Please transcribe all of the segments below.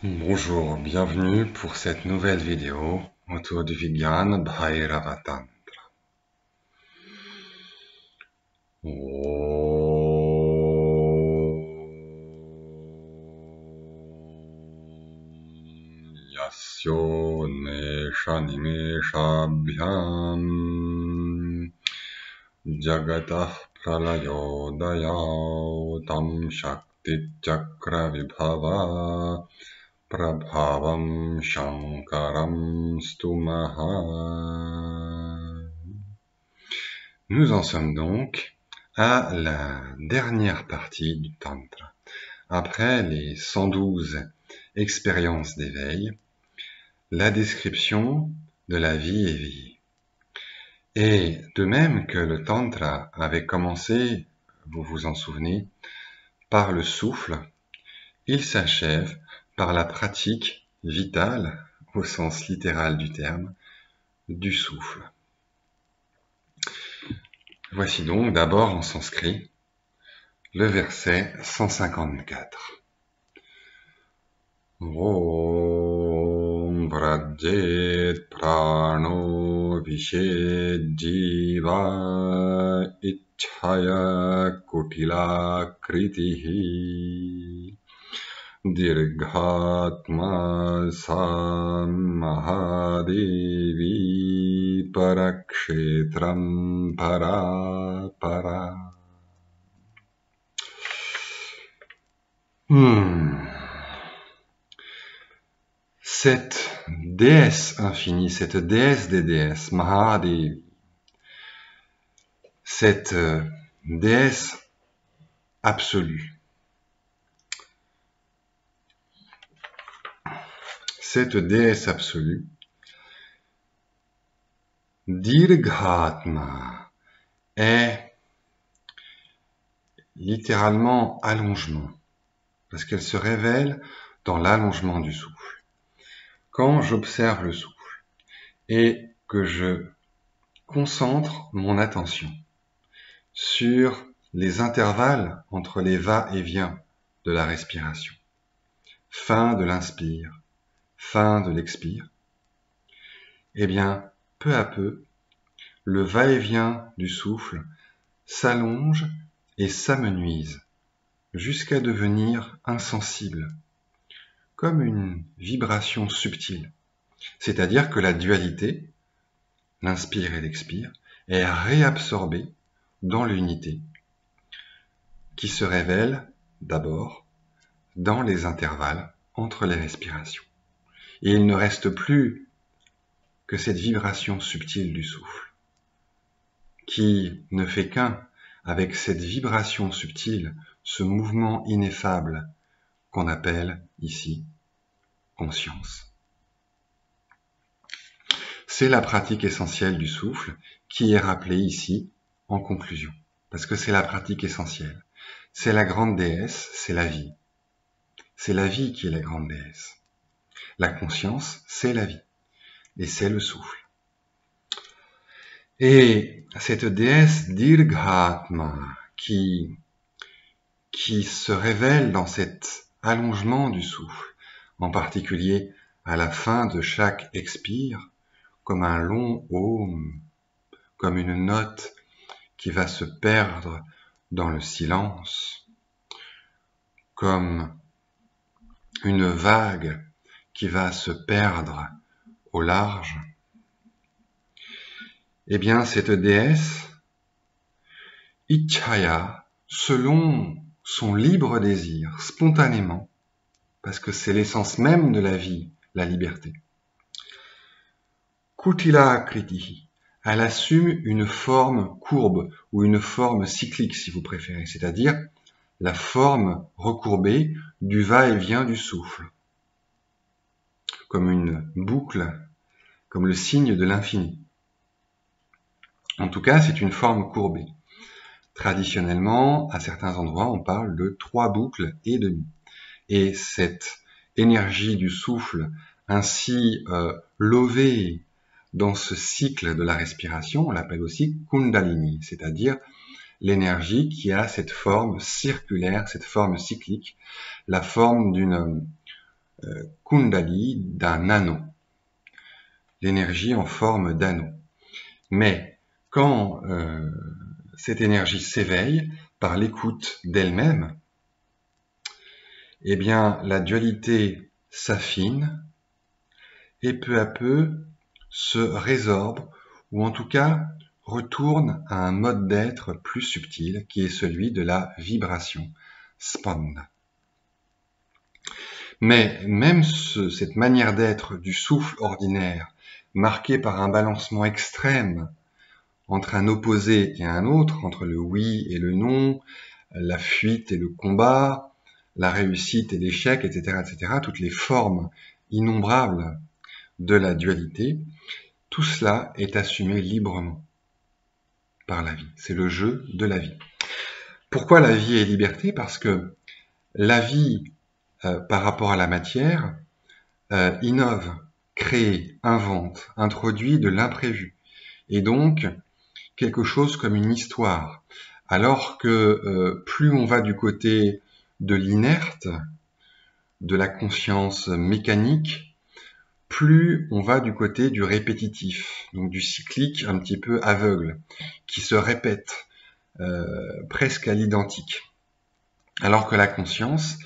Bonjour, bienvenue pour cette nouvelle vidéo autour du Vijnana Bhairava Tantra. Yasyo Nesha Nimeshabhyam Jagatah Pralayodaya Tam Shakti Chakra Vibhava Prabhavam Shankaram Stumaha. Nous en sommes donc à la dernière partie du Tantra. Après les 112 expériences d'éveil, la description de la vie éveillée. Et de même que le Tantra avait commencé, vous vous en souvenez, par le souffle, il s'achève par la pratique vitale, au sens littéral du terme, du souffle. Voici donc d'abord en sanskrit le verset 154. Om Vrajjet Prano Vished Jiva Ichhaya Kutila Kritihi Dirghatma Samahadevi Parakshetram Para. Cette déesse infinie, cette déesse des déesses, Mahadevi, cette déesse absolue, Dirghatma, est littéralement allongement, parce qu'elle se révèle dans l'allongement du souffle. Quand j'observe le souffle et que je concentre mon attention sur les intervalles entre les va-et-vient de la respiration, fin de l'inspire, fin de l'expire, eh bien, peu à peu, le va-et-vient du souffle s'allonge et s'amenuise jusqu'à devenir insensible, comme une vibration subtile. C'est-à-dire que la dualité, l'inspire et l'expire, est réabsorbée dans l'unité, qui se révèle d'abord dans les intervalles entre les respirations. Et il ne reste plus que cette vibration subtile du souffle, qui ne fait qu'un avec cette vibration subtile, ce mouvement ineffable qu'on appelle ici conscience. C'est la pratique essentielle du souffle qui est rappelée ici en conclusion, parce que c'est la pratique essentielle. C'est la grande déesse, c'est la vie. C'est la vie qui est la grande déesse. La conscience, c'est la vie, et c'est le souffle. Et cette déesse Dirghatma qui se révèle dans cet allongement du souffle, en particulier à la fin de chaque expire, comme un long Om, comme une note qui va se perdre dans le silence, comme une vague qui va se perdre au large. Eh bien, cette déesse, Ichhaya, selon son libre désir, spontanément, parce que c'est l'essence même de la vie, la liberté. Kutila Kritihi, elle assume une forme courbe ou une forme cyclique si vous préférez, c'est-à-dire la forme recourbée du va-et-vient du souffle, comme une boucle, comme le signe de l'infini. En tout cas, c'est une forme courbée. Traditionnellement, à certains endroits, on parle de 3 boucles et demi. Et cette énergie du souffle ainsi lovée dans ce cycle de la respiration, on l'appelle aussi Kundalini, c'est-à-dire l'énergie qui a cette forme circulaire, cette forme cyclique, la forme Kundali, d'un anneau. L'énergie en forme d'anneau. Mais quand cette énergie s'éveille par l'écoute d'elle-même, eh bien, la dualité s'affine et peu à peu se résorbe, ou en tout cas retourne à un mode d'être plus subtil, qui est celui de la vibration, spanda. Mais même cette manière d'être du souffle ordinaire, marquée par un balancement extrême entre un opposé et un autre, entre le oui et le non, la fuite et le combat, la réussite et l'échec, etc., etc., toutes les formes innombrables de la dualité, tout cela est assumé librement par la vie. C'est le jeu de la vie. Pourquoi la vie est liberté? Parce que la vie, par rapport à la matière, innove, crée, invente, introduit de l'imprévu. Et donc, quelque chose comme une histoire. Alors que plus on va du côté de l'inerte, de la conscience mécanique, plus on va du côté du répétitif, donc du cyclique un petit peu aveugle, qui se répète presque à l'identique. Alors que la conscience,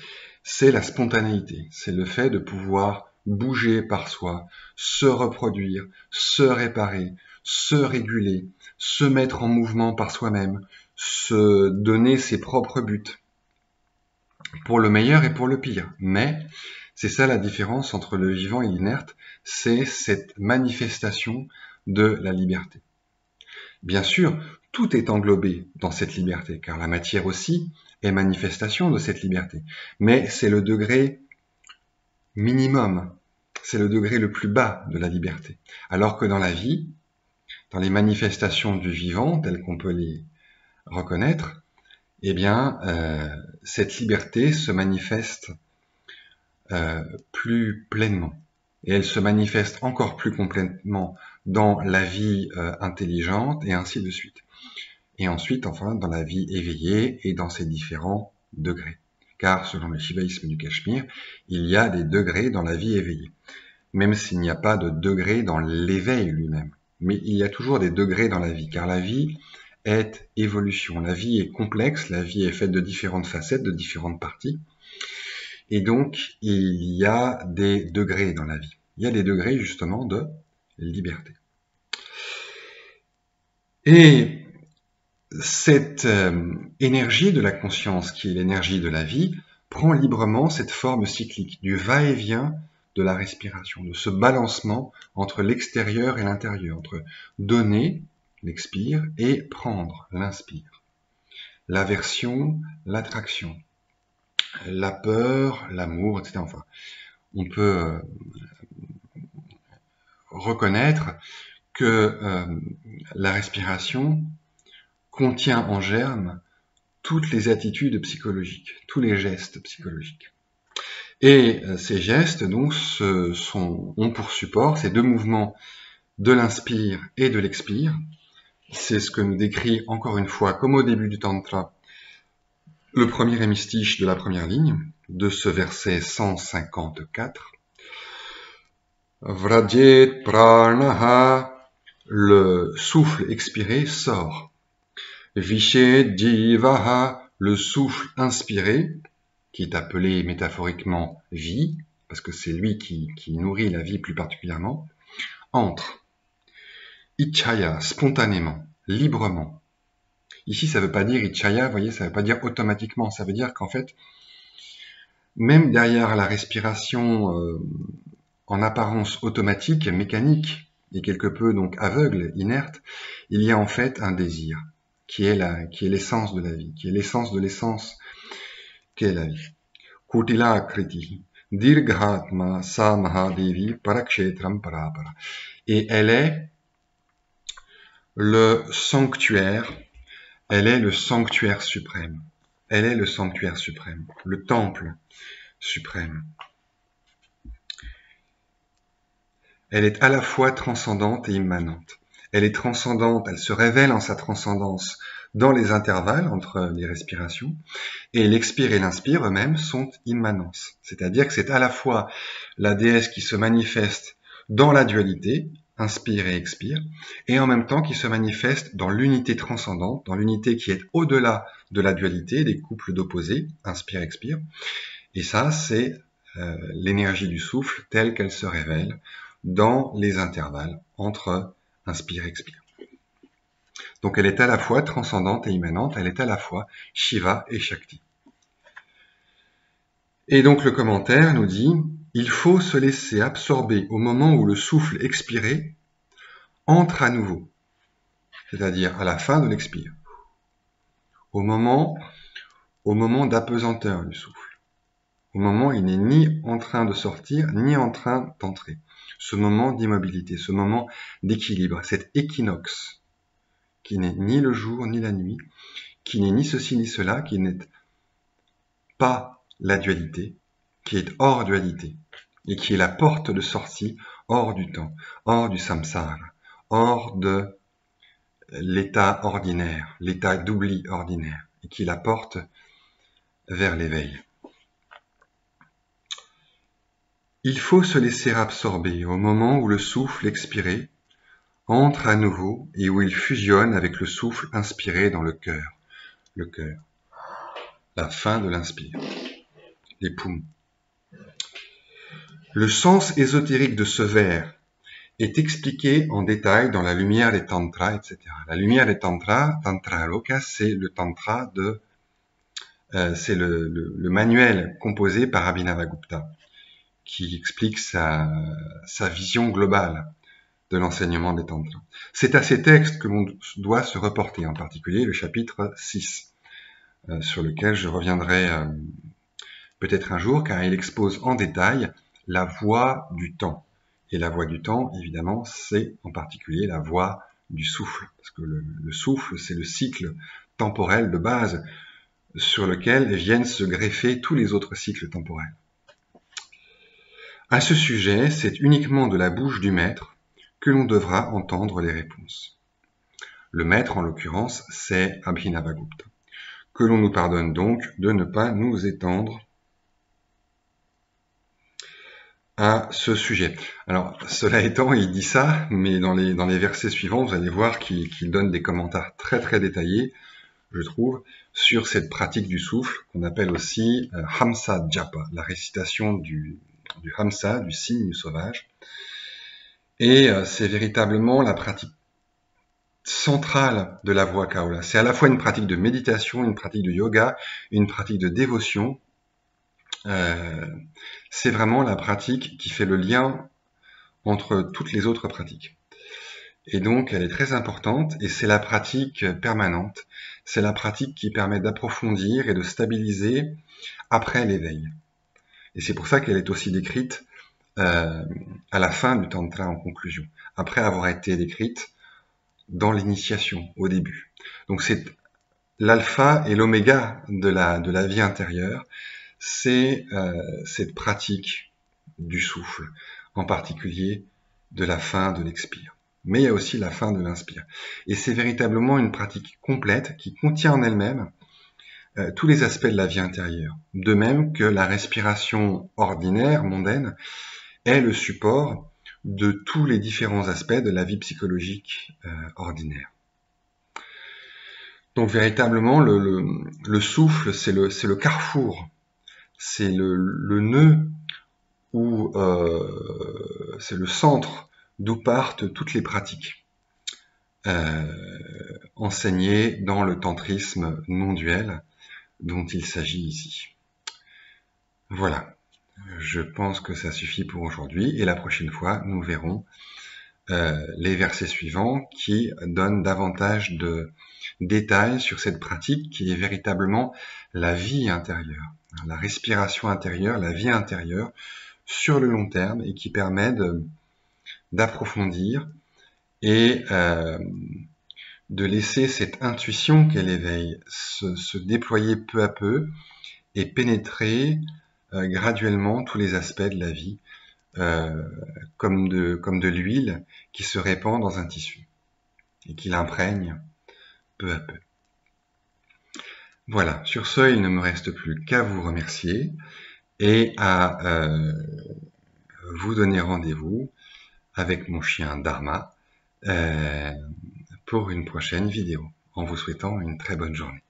c'est la spontanéité, c'est le fait de pouvoir bouger par soi, se reproduire, se réparer, se réguler, se mettre en mouvement par soi-même, se donner ses propres buts, pour le meilleur et pour le pire. Mais c'est ça la différence entre le vivant et l'inerte, c'est cette manifestation de la liberté. Bien sûr, tout est englobé dans cette liberté, car la matière aussi est manifestation de cette liberté. Mais c'est le degré minimum, c'est le degré le plus bas de la liberté. Alors que dans la vie, dans les manifestations du vivant, telles qu'on peut les reconnaître, eh bien, cette liberté se manifeste plus pleinement. Et elle se manifeste encore plus complètement dans la vie intelligente, et ainsi de suite. Et ensuite, enfin, dans la vie éveillée et dans ses différents degrés. Car, selon le shivaïsme du Cachemire, il y a des degrés dans la vie éveillée. Même s'il n'y a pas de degré dans l'éveil lui-même. Mais il y a toujours des degrés dans la vie, car la vie est évolution. La vie est complexe, la vie est faite de différentes facettes, de différentes parties. Et donc, il y a des degrés dans la vie. Il y a des degrés, justement, de liberté. Et cette énergie de la conscience, qui est l'énergie de la vie, prend librement cette forme cyclique, du va-et-vient de la respiration, de ce balancement entre l'extérieur et l'intérieur, entre donner, l'expire, et prendre, l'inspire. L'aversion, l'attraction, la peur, l'amour, etc. Enfin, on peut reconnaître que la respiration contient en germe toutes les attitudes psychologiques, tous les gestes psychologiques. Et ces gestes, donc, ont pour support ces deux mouvements de l'inspire et de l'expire. C'est ce que nous décrit encore une fois, comme au début du Tantra, le premier hémistiche de la première ligne, de ce verset 154. Vrajet pranaha, le souffle expiré sort. Vishe jivaha, le souffle inspiré, qui est appelé métaphoriquement vie, parce que c'est lui qui nourrit la vie plus particulièrement, entre. Ichaya, spontanément, librement. Ici, ça ne veut pas dire Ichaya, vous voyez, ça ne veut pas dire automatiquement, ça veut dire qu'en fait, même derrière la respiration en apparence automatique, mécanique, et quelque peu donc aveugle, inerte, il y a en fait un désir, qui est l'essence de la vie, qui est l'essence de l'essence qu'est la vie. Kutila kriti, dirghatma sa mahadevi parakshetram parapara. Et elle est le sanctuaire, elle est le sanctuaire suprême. Elle est le sanctuaire suprême, le temple suprême. Elle est à la fois transcendante et immanente. Elle est transcendante, elle se révèle en sa transcendance dans les intervalles entre les respirations, et l'expire et l'inspire eux-mêmes sont immanents. C'est-à-dire que c'est à la fois la déesse qui se manifeste dans la dualité, inspire et expire, et en même temps qui se manifeste dans l'unité transcendante, dans l'unité qui est au-delà de la dualité, des couples d'opposés, inspire, expire. Et ça, c'est l'énergie du souffle telle qu'elle se révèle dans les intervalles entre inspire et expire. Donc elle est à la fois transcendante et immanente, elle est à la fois Shiva et Shakti. Et donc le commentaire nous dit, il faut se laisser absorber au moment où le souffle expiré entre à nouveau, c'est-à-dire à la fin de l'expire, au moment d'apesanteur du souffle, au moment où il n'est ni en train de sortir, ni en train d'entrer, ce moment d'immobilité, ce moment d'équilibre, cet équinoxe, qui n'est ni le jour ni la nuit, qui n'est ni ceci ni cela, qui n'est pas la dualité, qui est hors dualité, et qui est la porte de sortie hors du temps, hors du samsara, hors de l'état ordinaire, l'état d'oubli ordinaire, et qui la porte vers l'éveil. Il faut se laisser absorber au moment où le souffle expiré entre à nouveau et où il fusionne avec le souffle inspiré dans le cœur, la fin de l'inspire, les poumons. Le sens ésotérique de ce vers est expliqué en détail dans la lumière des tantras, etc. La lumière des tantras, Tantra Loka, c'est le tantra c'est le manuel composé par Abhinavagupta, qui explique sa vision globale de l'enseignement des tantras. C'est à ces textes que l'on doit se reporter, en particulier le chapitre 6, sur lequel je reviendrai peut-être un jour, car il expose en détail la voie du temps. Et la voie du temps, évidemment, c'est en particulier la voie du souffle, parce que le souffle, c'est le cycle temporel de base sur lequel viennent se greffer tous les autres cycles temporels. À ce sujet, c'est uniquement de la bouche du maître que l'on devra entendre les réponses. Le maître, en l'occurrence, c'est Abhinavagupta. Que l'on nous pardonne donc de ne pas nous étendre à ce sujet. Alors, cela étant, il dit ça, mais dans les versets suivants, vous allez voir qu'il donne des commentaires très très détaillés, je trouve, sur cette pratique du souffle, qu'on appelle aussi Hamsa Japa, la récitation du Hamsa, du cygne sauvage. Et c'est véritablement la pratique centrale de la voie Kaola. C'est à la fois une pratique de méditation, une pratique de yoga, une pratique de dévotion. C'est vraiment la pratique qui fait le lien entre toutes les autres pratiques. Et donc, elle est très importante, et c'est la pratique permanente. C'est la pratique qui permet d'approfondir et de stabiliser après l'éveil. Et c'est pour ça qu'elle est aussi décrite à la fin du Tantra en conclusion, après avoir été décrite dans l'initiation, au début. Donc c'est l'alpha et l'oméga de la vie intérieure, c'est cette pratique du souffle, en particulier de la fin de l'expire. Mais il y a aussi la fin de l'inspire. Et c'est véritablement une pratique complète qui contient en elle-même tous les aspects de la vie intérieure. De même que la respiration ordinaire, mondaine, est le support de tous les différents aspects de la vie psychologique ordinaire. Donc véritablement, le souffle, c'est le carrefour, c'est le nœud, où c'est le centre d'où partent toutes les pratiques enseignées dans le tantrisme non-duel dont il s'agit ici. Voilà. Je pense que ça suffit pour aujourd'hui, et la prochaine fois, nous verrons les versets suivants qui donnent davantage de détails sur cette pratique qui est véritablement la vie intérieure, la respiration intérieure, la vie intérieure sur le long terme, et qui permet d'approfondir et de laisser cette intuition qu'est l'éveil se déployer peu à peu et pénétrer graduellement tous les aspects de la vie, comme de l'huile qui se répand dans un tissu et qui l'imprègne peu à peu. Voilà, sur ce, il ne me reste plus qu'à vous remercier et à vous donner rendez-vous avec mon chien Dharma pour une prochaine vidéo, en vous souhaitant une très bonne journée.